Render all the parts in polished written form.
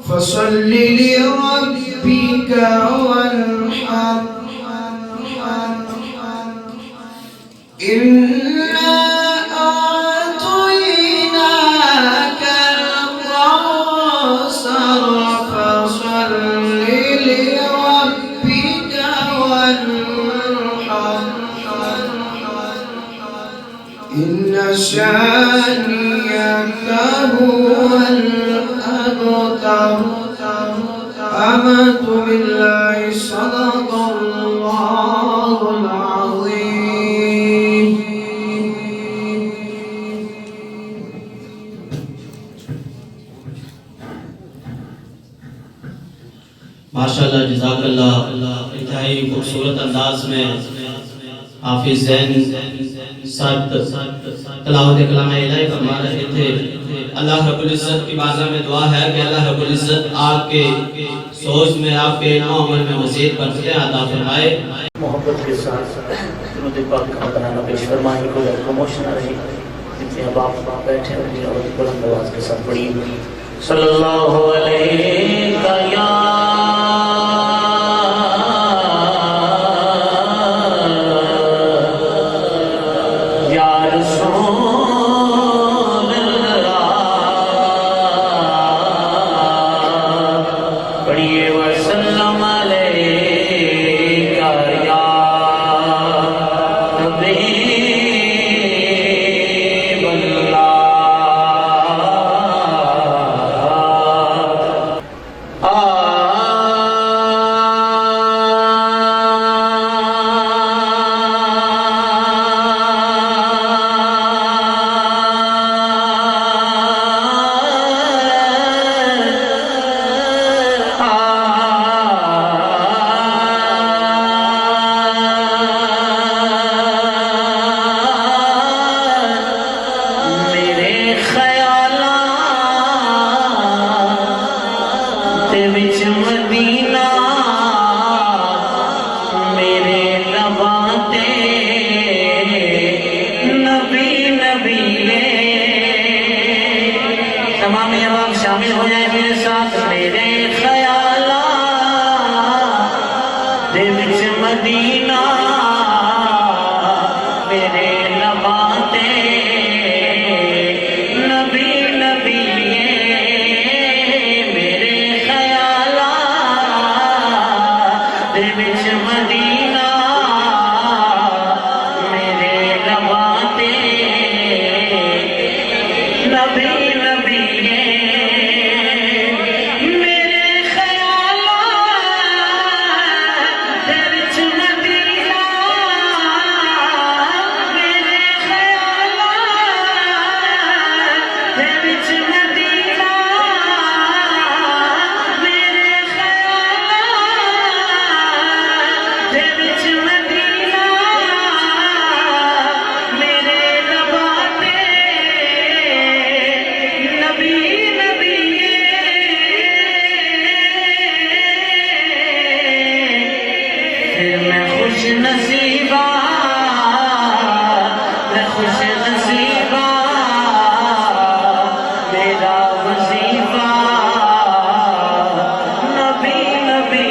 فصل لربك وانحر إنا أعطيناك الكوثر فصل لربك وانحر إن شانئك هو الأبتر. آمنت بالله صدق الله العظيم. माशाअल्लाह जज़ाकल्लाह। इंतहाई खूबसूरत अंदाज में हाफिज ज़ैन साहब तिलावत कलाम इलाही फरमा रहे थे। अल्लाह रब्बुल इज़्ज़त की बारगाह में दुआ है कि अल्लाह रब्बुल इज़्ज़त आपके सोच में, आपके इल्म अमल में मज़ीद बरकतें अता फरमाए। मोहब्बत के साथ दुरूद पाक का तराना पेश फरमाएं। कोई प्रमोशन आ रही जितने अब आप बैठे होंगे और बुलंद आवाज के साथ पढ़िए सल्लल्लाहु अलैहि या रसूल अल्लाह। पढ़िए वसल्लम अलैका या हबीब अल्लाह। विच मदीना मेरे नबाते नबी नबी। तमाम अहबाब शामिल हो जाए मेरे साथ। मेरे ख्यालात दे विच मदीना मेरे नबाते नबी नबी। विच मदीना मेरे नबाते नबी नबी। मेरे ख्यालात विच मदीना मेरे ख्यालात विच मदीना मेरे विच मदीना मेरे नबाते नबी नबी। फिर मैं खुश नसीबा, मैं खुश नसीबा मेरा वजीफा नबी नबी।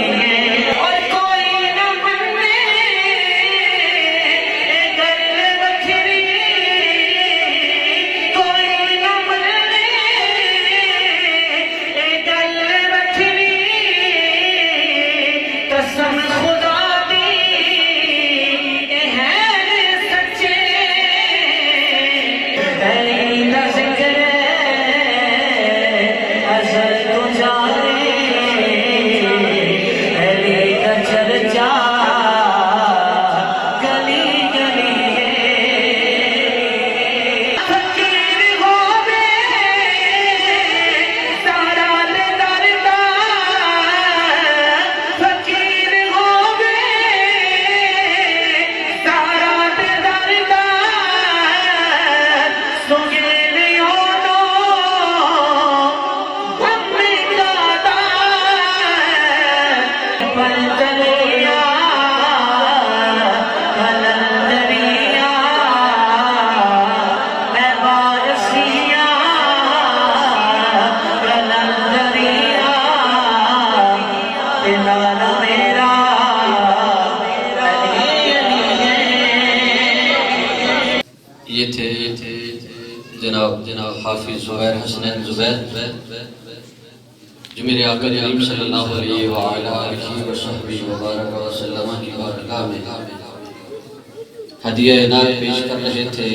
थे जनाब हाफिज जुबैर हसनैन जुबैर जो मेरे आका करीम सल्लल्लाहु अलैहि वसल्लम की बारगाह में हदिया इनायत पेश कर रहे थे।